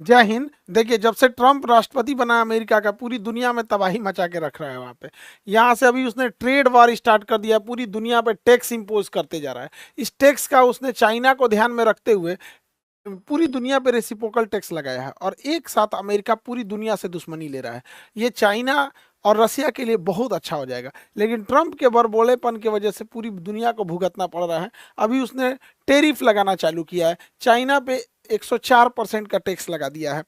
जय हिंद। देखिए, जब से ट्रम्प राष्ट्रपति बना अमेरिका का, पूरी दुनिया में तबाही मचा के रख रहा है वहाँ पे। यहाँ से अभी उसने ट्रेड वॉर स्टार्ट कर दिया, पूरी दुनिया पे टैक्स इम्पोज करते जा रहा है। इस टैक्स का उसने चाइना को ध्यान में रखते हुए पूरी दुनिया पे रेसिप्रोकल टैक्स लगाया है, और एक साथ अमेरिका पूरी दुनिया से दुश्मनी ले रहा है। ये चाइना और रसिया के लिए बहुत अच्छा हो जाएगा, लेकिन ट्रम्प के बड़बोलेपन की वजह से पूरी दुनिया को भुगतना पड़ रहा है। अभी उसने टेरिफ लगाना चालू किया है, चाइना पे 104% का टैक्स लगा दिया है।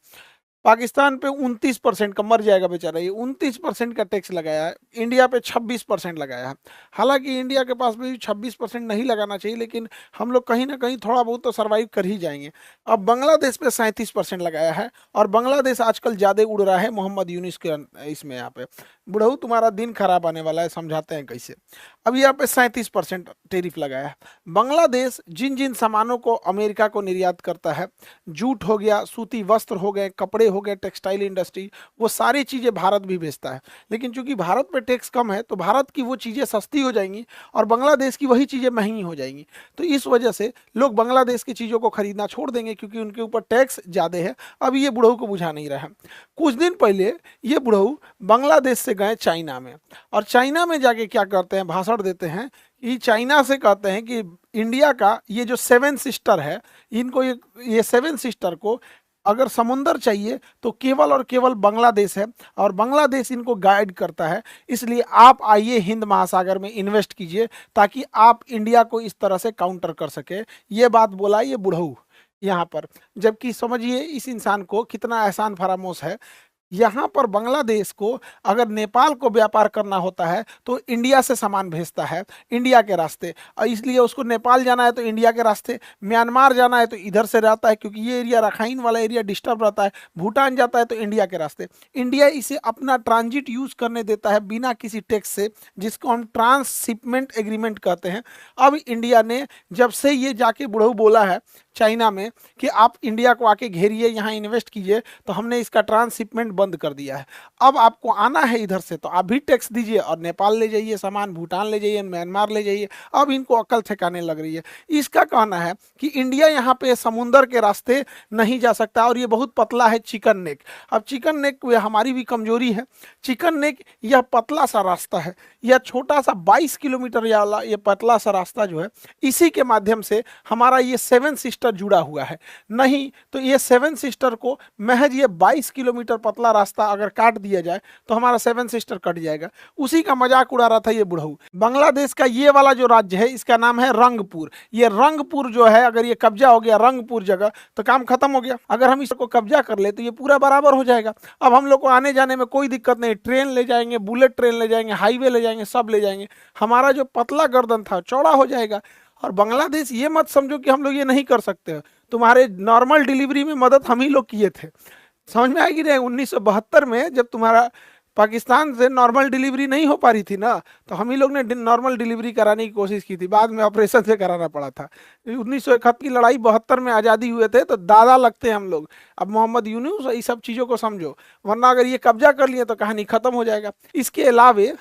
पाकिस्तान पे 29% का, मर जाएगा बेचारा, ये 29% का टैक्स लगाया है। इंडिया पे 26% लगाया है। हालांकि इंडिया के पास भी 26% नहीं लगाना चाहिए, लेकिन हम लोग कहीं ना कहीं थोड़ा बहुत तो सर्वाइव कर ही जाएंगे। अब बांग्लादेश पे 37% लगाया है, और बांग्लादेश आजकल ज्यादा उड़ रहा है मोहम्मद यूनिस के इसमें। यहाँ पे बुढ़ऊ तुम्हारा दिन खराब आने वाला है, समझाते हैं कैसे। अब यहाँ पे 37% टेरिफ लगाया है। बांग्लादेश जिन जिन सामानों को अमेरिका को निर्यात करता है, जूट हो गया, सूती वस्त्र हो गए, कपड़े हो गए, टेक्सटाइल इंडस्ट्री, वो सारी चीज़ें भारत भी भेजता है। लेकिन चूंकि भारत पे टैक्स कम है, तो भारत की वो चीज़ें सस्ती हो जाएंगी और बांग्लादेश की वही चीज़ें महंगी हो जाएंगी। तो इस वजह से लोग बांग्लादेश की चीज़ों को खरीदना छोड़ देंगे, क्योंकि उनके ऊपर टैक्स ज़्यादा है। अब ये बुढ़ऊ को बुझा नहीं रहा है। कुछ दिन पहले ये बुढ़ऊ बांग्लादेश से गए चाइना में, और चाइना में जाके क्या करते हैं, भाषण देते हैं। ये चाइना से कहते हैं कि इंडिया का ये जो सेवन सिस्टर है, इनको ये सेवन सिस्टर को अगर समुंदर चाहिए तो केवल और केवल बांग्लादेश है, और बांग्लादेश इनको गाइड करता है। इसलिए आप आइए हिंद महासागर में इन्वेस्ट कीजिए, ताकि आप इंडिया को इस तरह से काउंटर कर सके। ये बात बोला ये बुढ़ऊ यहाँ पर। जबकि समझिए इस इंसान को कितना एहसान फरामोश है। यहाँ पर बांग्लादेश को अगर नेपाल को व्यापार करना होता है तो इंडिया से सामान भेजता है, इंडिया के रास्ते। और इसलिए उसको नेपाल जाना है तो इंडिया के रास्ते, म्यांमार जाना है तो इधर से रहता है, क्योंकि ये एरिया रखाइन वाला एरिया डिस्टर्ब रहता है। भूटान जाता है तो इंडिया के रास्ते। इंडिया इसे अपना ट्रांजिट यूज करने देता है बिना किसी टैक्स से, जिसको हम ट्रांसशिपमेंट एग्रीमेंट कहते हैं। अब इंडिया ने जब से ये जाके बुढ़ऊ बोला है चाइना में कि आप इंडिया को आके घेरिए, यहाँ इन्वेस्ट कीजिए, तो हमने इसका ट्रांसशिपमेंट बंद कर दिया है। अब आपको आना है इधर से तो आप भी टैक्स दीजिए, और नेपाल ले जाइए सामान, भूटान ले जाइए, म्यांमार ले जाइए। अब इनको अकल ठिकाने लग रही है। इसका कहना है कि इंडिया यहाँ पे समुंदर के रास्ते नहीं जा सकता, और ये बहुत पतला है चिकन नेक। अब चिकन नेक हमारी भी कमजोरी है। चिकन नेक यह पतला सा रास्ता है, यह छोटा सा 22 किलोमीटर वाला ये पतला सा रास्ता जो है, इसी के माध्यम से हमारा ये सेवन सिस्टर जुड़ा हुआ है। नहीं तो ये सेवन सिस्टर को महज ये 22 किलोमीटर पतला रास्ता अगर काट दिया जाए तो हमारा सेवन सिस्टर कट जाएगा। उसी का मजाक उड़ा रहा था ये बुढ़ऊ। बांग्लादेश का ये वाला जो राज्य है, इसका नाम है रंगपुर। ये रंगपुर जो है, अगर ये कब्जा हो गया रंगपुर जगह, तो काम खत्म हो गया। अगर हम इसको कब्जा कर ले तो ये पूरा बराबर हो जाएगा। अब हम लोग को आने जाने में कोई दिक्कत नहीं, ट्रेन ले जाएंगे, बुलेट ट्रेन ले जाएंगे, हाईवे ले जाएंगे, सब ले जाएंगे। हमारा जो पतला गर्दन था चौड़ा हो जाएगा। और बांग्लादेश ये मत समझो कि हम लोग ये नहीं कर सकते। तुम्हारे नॉर्मल डिलीवरी में मदद हम ही लोग किए थे। समझ में आएगी नहीं, 1972 में जब तुम्हारा पाकिस्तान से नॉर्मल डिलीवरी नहीं हो पा रही थी ना, तो हम ही लोग ने नॉर्मल डिलीवरी कराने की कोशिश की थी, बाद में ऑपरेशन से कराना पड़ा था। 1971 की लड़ाई 72 में आज़ादी हुए थे, तो दादा लगते हैं हम लोग। अब मोहम्मद यूनुस ये सब चीज़ों को समझो, वरना अगर ये कब्जा कर लिए तो कहानी खत्म हो जाएगा। इसके अलावे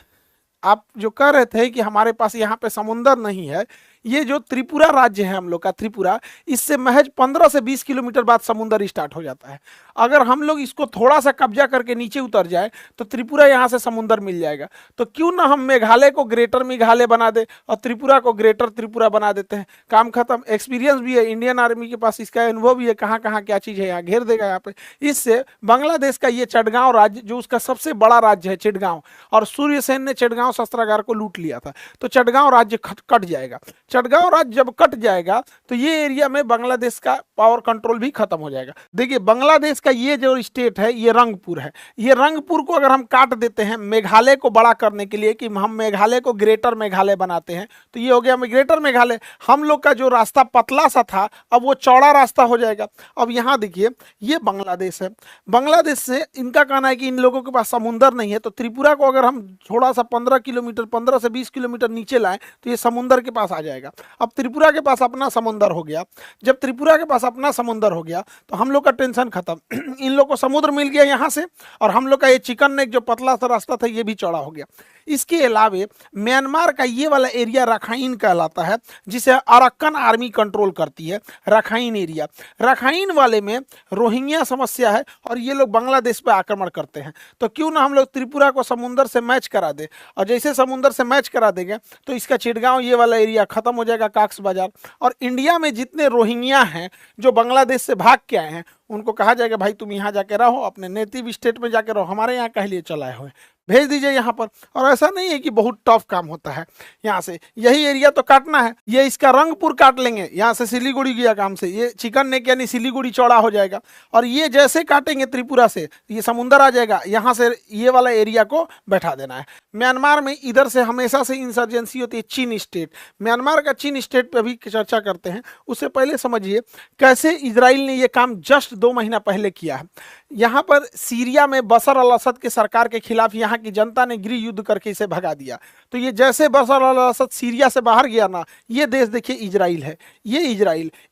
आप जो कह रहे थे कि हमारे पास यहाँ पे समुंदर नहीं है, ये जो त्रिपुरा राज्य है हम लोग का, त्रिपुरा, इससे महज 15 से 20 किलोमीटर बाद समुंदर स्टार्ट हो जाता है। अगर हम लोग इसको थोड़ा सा कब्जा करके नीचे उतर जाए तो त्रिपुरा यहाँ से समुंदर मिल जाएगा। तो क्यों ना हम मेघालय को ग्रेटर मेघालय बना दे और त्रिपुरा को ग्रेटर त्रिपुरा बना देते हैं, काम खत्म। एक्सपीरियंस भी है, इंडियन आर्मी के पास इसका अनुभव भी है, कहाँ कहाँ क्या चीज़ है, यहाँ घेर देगा यहाँ पे। इससे बांग्लादेश का ये चटगांव राज्य, जो उसका सबसे बड़ा राज्य है चिटगांव, और सूर्यसेन ने चिटगांव शस्त्रागार को लूट लिया था, तो चटगांव राज्य कट जाएगा। चटगांव राज्य जब कट जाएगा तो ये एरिया में बांग्लादेश का पावर कंट्रोल भी खत्म हो जाएगा। देखिए, बांग्लादेश का ये जो स्टेट है ये रंगपुर है। ये रंगपुर को अगर हम काट देते हैं मेघालय को बड़ा करने के लिए, कि हम मेघालय को ग्रेटर मेघालय बनाते हैं, तो ये हो गया ग्रेटर मेघालय। हम लोग का जो रास्ता पतला सा था अब वो चौड़ा रास्ता हो जाएगा। अब यहाँ देखिए, ये बांग्लादेश है। बांग्लादेश से इनका कहना है कि इन लोगों के पास समुंदर नहीं है, तो त्रिपुरा को अगर हम थोड़ा सा 15 किलोमीटर 15 से 20 किलोमीटर नीचे लाएं तो ये समुंदर के पास आ जाएगा। जाएगा। अब त्रिपुरा के पास अपना समुंदर हो गया, जब त्रिपुरा के पास अपना समुंदर हो गया तो हम लोग का टेंशन खत्म। इन लोग को समुद्र मिल गया यहाँ से, और हम लोग का ये चिकन नेक जो पतला सा रास्ता था ये भी चौड़ा हो गया। इसके अलावे म्यांमार का ये वाला एरिया रखाइन कहलाता है, जिसे अराक्कन आर्मी कंट्रोल करती है। रखाइन एरिया, रखाइन वाले में रोहिंग्या समस्या है और ये लोग बांग्लादेश पे आक्रमण करते हैं। तो क्यों ना हम लोग त्रिपुरा को समुंदर से मैच करा दे, और जैसे समुंदर से मैच करा देंगे तो इसका चिटगांव ये वाला एरिया खत्म हो जाएगा, काक्स बाजार। और इंडिया में जितने रोहिंग्या हैं जो बांग्लादेश से भाग के आए हैं उनको कहा जाएगा भाई तुम यहाँ जाके रहो, अपने नेटिव स्टेट में जाके रहो, हमारे यहाँ कह लिए चलाए हुए भेज दीजिए यहाँ पर। और ऐसा नहीं है कि बहुत टफ काम होता है, यहाँ से यही एरिया तो काटना है, ये इसका रंगपुर काट लेंगे, यहाँ से सिलीगुड़ी गया काम से, ये चिकन नेक यानी सिलीगुड़ी चौड़ा हो जाएगा। और ये जैसे काटेंगे त्रिपुरा से ये समुंदर आ जाएगा, यहाँ से ये वाला एरिया को बैठा देना है। म्यांमार में इधर से हमेशा से इंसर्जेंसी होती है, चीन स्टेट। म्यांमार का चीन स्टेट पे भी चर्चा करते हैं। उससे पहले समझिए कैसे इजराइल ने ये काम जस्ट 2 महीना पहले किया है। यहाँ पर सीरिया में बशर अल असद के सरकार के खिलाफ यहाँ की जनता ने गृह युद्ध करके इसे भगा दिया। तो ये जैसे बशर अल असद सीरिया से बाहर गया ना, ये देश देखिए इजराइल है। ये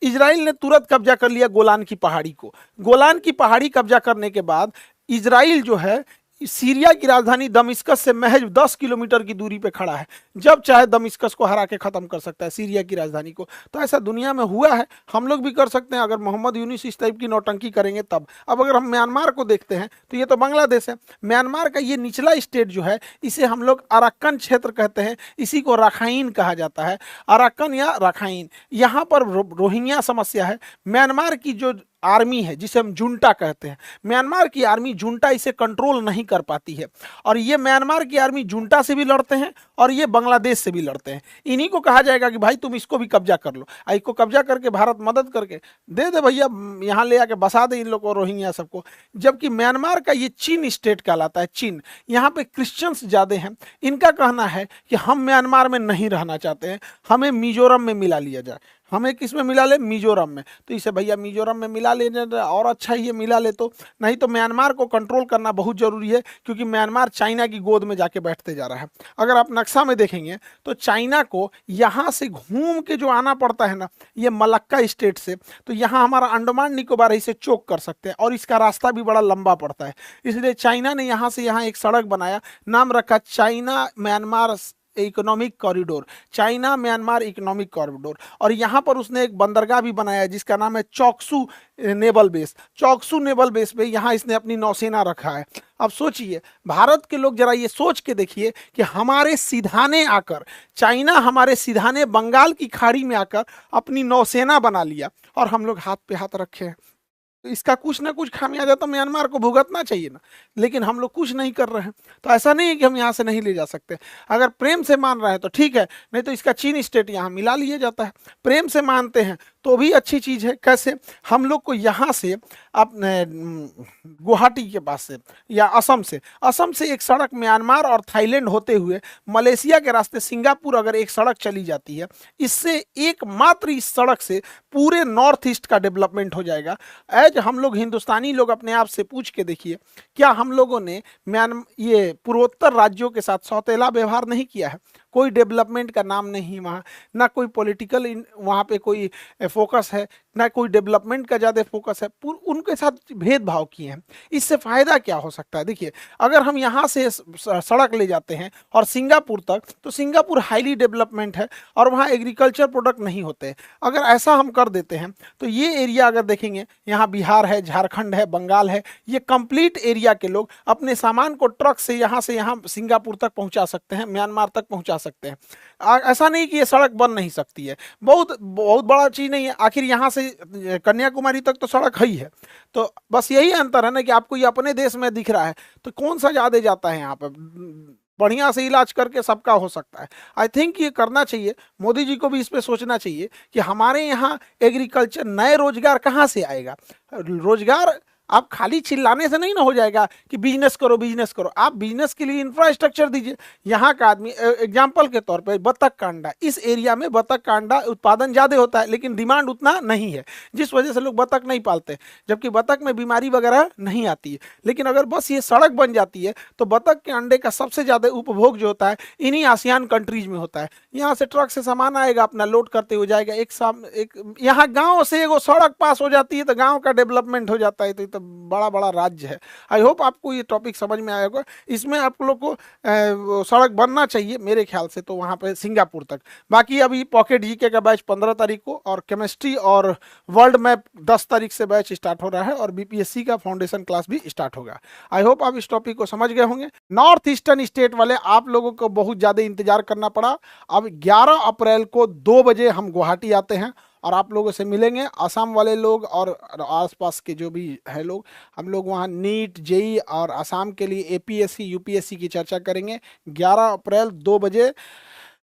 इजराइल ने तुरंत कब्जा कर लिया गोलान की पहाड़ी को। गोलान की पहाड़ी कब्जा करने के बाद इजराइल जो है सीरिया की राजधानी दमिश्कस से महज 10 किलोमीटर की दूरी पे खड़ा है। जब चाहे दमिश्कस को हरा के खत्म कर सकता है, सीरिया की राजधानी को। तो ऐसा दुनिया में हुआ है, हम लोग भी कर सकते हैं अगर मोहम्मद यूनिस इस टाइप की नौटंकी करेंगे तब। अब अगर हम म्यांमार को देखते हैं तो ये तो बांग्लादेश है। म्यांमार का ये निचला स्टेट जो है इसे हम लोग अराक्कन क्षेत्र कहते हैं, इसी को रखाइन कहा जाता है। अराक्कन या रखाइन, यहाँ पर रोहिंग्या समस्या है। म्यांमार की जो आर्मी है जिसे हम जुंटा कहते हैं, म्यांमार की आर्मी जुंटा इसे कंट्रोल नहीं कर पाती है। और ये म्यांमार की आर्मी जुंटा से भी लड़ते हैं और ये बांग्लादेश से भी लड़ते हैं। इन्हीं को कहा जाएगा कि भाई तुम इसको भी कब्जा कर लो, इसको कब्जा करके भारत मदद करके दे दे भैया, यहाँ ले आके बसा दे इन लोग को, रोहिंग्या सबको। जबकि म्यांमार का ये चीन स्टेट कहलाता है, चीन। यहाँ पे क्रिश्चियंस ज़्यादा हैं। इनका कहना है कि हम म्यांमार में नहीं रहना चाहते हैं, हमें मिजोरम में मिला लिया जाए। हमें किस में मिला ले? मिजोरम में। तो इसे भैया मिजोरम में मिला लेने और अच्छा ही ये मिला ले, तो नहीं तो म्यांमार को कंट्रोल करना बहुत ज़रूरी है, क्योंकि म्यांमार चाइना की गोद में जाके बैठते जा रहा है। अगर आप नक्शा में देखेंगे तो चाइना को यहाँ से घूम के जो आना पड़ता है ना, ये मलक्का स्टेट से, तो यहाँ हमारा अंडमान निकोबार इसे चोक कर सकते हैं, और इसका रास्ता भी बड़ा लंबा पड़ता है। इसलिए चाइना ने यहाँ से यहाँ एक सड़क बनाया, नाम रखा China Myanmar economic corridor, China Myanmar economic corridor. और यहाँ पर उसने एक बंदरगाह भी बनाया जिसका नाम है चौकसू नेवल बेस। चौकसू नेवल बेस पे यहाँ इसने अपनी नौसेना रखा है। अब सोचिए, भारत के लोग जरा ये सोच के देखिए कि हमारे सिधाने आकर चाइना, हमारे सिधाने बंगाल की खाड़ी में आकर अपनी नौसेना बना लिया, और हम लोग हाथ पे हाथ रखे हैं। तो इसका कुछ ना कुछ खामियाजा तो म्यांमार को भुगतना चाहिए ना, लेकिन हम लोग कुछ नहीं कर रहे हैं। तो ऐसा नहीं है कि हम यहाँ से नहीं ले जा सकते। अगर प्रेम से मान रहे हैं तो ठीक है, नहीं तो इसका चीन स्टेट यहाँ मिला लिया जाता है। प्रेम से मानते हैं तो भी अच्छी चीज़ है। कैसे? हम लोग को यहाँ से अपने गुवाहाटी के पास से या असम से एक सड़क म्यांमार और थाईलैंड होते हुए मलेशिया के रास्ते सिंगापुर अगर एक सड़क चली जाती है, इससे एकमात्र इस सड़क से पूरे नॉर्थ ईस्ट का डेवलपमेंट हो जाएगा। एज हम लोग हिंदुस्तानी लोग अपने आप से पूछ के देखिए, क्या हम लोगों ने ये पूर्वोत्तर राज्यों के साथ सौतेला व्यवहार नहीं किया है? कोई डेवलपमेंट का नाम नहीं वहाँ, ना कोई पॉलिटिकल वहाँ पे कोई फोकस है, ना कोई डेवलपमेंट का ज़्यादा फोकस है। उनके साथ भेदभाव किए हैं। इससे फ़ायदा क्या हो सकता है? देखिए, अगर हम यहाँ से सड़क ले जाते हैं और सिंगापुर तक, तो सिंगापुर हाईली डेवलपमेंट है और वहाँ एग्रीकल्चर प्रोडक्ट नहीं होते। अगर ऐसा हम कर देते हैं तो ये एरिया अगर देखेंगे, यहाँ बिहार है, झारखंड है, बंगाल है, ये कंप्लीट एरिया के लोग अपने सामान को ट्रक से यहाँ सिंगापुर तक पहुँचा सकते हैं, म्यांमार तक पहुँचा सकते हैं। ऐसा नहीं कि ये सड़क बन नहीं सकती है, बहुत बड़ा चीज़ नहीं है। आखिर यहाँ से कन्याकुमारी तक तो सड़क ही है। तो बस यही अंतर है ना कि आपको ये अपने देश में दिख रहा है, तो कौन सा ज़्यादा जाता है यहाँ पे? बढ़िया से इलाज करके सबका हो सकता है। आई थिंक ये करना चाहिए, मोदी जी को भी इस पे सोचना चाहिए कि हमारे यहाँ एग्रीकल्चर, नए रोजगार कहाँ से आएगा? रोजगार आप खाली चिल्लाने से नहीं ना हो जाएगा कि बिजनेस करो बिजनेस करो, आप बिजनेस के लिए इंफ्रास्ट्रक्चर दीजिए। यहाँ का आदमी एग्जाम्पल के तौर पे बतख का अंडा, इस एरिया में बतख का अंडा उत्पादन ज़्यादा होता है लेकिन डिमांड उतना नहीं है, जिस वजह से लोग बतख नहीं पालते, जबकि बतख में बीमारी वगैरह नहीं आती है। लेकिन अगर बस ये सड़क बन जाती है तो बतख के अंडे का सबसे ज़्यादा उपभोग जो होता है इन्हीं आसियान कंट्रीज में होता है। यहाँ से ट्रक से सामान आएगा, अपना लोड करते हो जाएगा, एक यहाँ गांव से एगो सड़क पास हो जाती है तो गांव का डेवलपमेंट हो जाता है। तो बड़ा बड़ा राज्य है। आई होप आपको ये टॉपिक समझ में आया होगा। इसमें आप लोग को सड़क बनना चाहिए मेरे ख्याल से तो वहाँ पे सिंगापुर तक। बाकी अभी पॉकेट जीके का बैच 15 तारीख को और केमिस्ट्री और वर्ल्ड मैप 10 तारीख से बैच स्टार्ट हो रहा है और बीपीएससी का फाउंडेशन क्लास भी स्टार्ट होगा। आई होप आप इस टॉपिक को समझ गए होंगे। नॉर्थ ईस्टर्न स्टेट वाले आप लोगों को बहुत ज़्यादा इंतजार करना पड़ा। अब 11 अप्रैल को 2 बजे हम गुवाहाटी आते हैं और आप लोगों से मिलेंगे, आसाम वाले लोग और आसपास के जो भी है लोग। हम लोग वहाँ नीट जेई और आसाम के लिए एपीएससी यूपीएससी की चर्चा करेंगे। 11 अप्रैल 2 बजे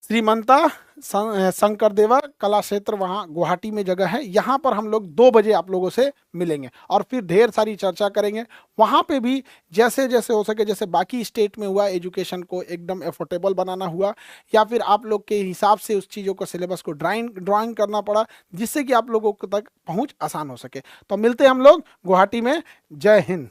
श्रीमंता शंकर देवा कला क्षेत्र वहाँ गुवाहाटी में जगह है, यहाँ पर हम लोग 2 बजे आप लोगों से मिलेंगे और फिर ढेर सारी चर्चा करेंगे। वहाँ पे भी जैसे जैसे हो सके, जैसे बाकी स्टेट में हुआ एजुकेशन को एकदम एफोर्डेबल बनाना हुआ या फिर आप लोग के हिसाब से उस चीज़ों को सिलेबस को ड्राइंग करना पड़ा जिससे कि आप लोगों तक पहुँच आसान हो सके। तो मिलते हैं हम लोग गुवाहाटी में। जय हिंद।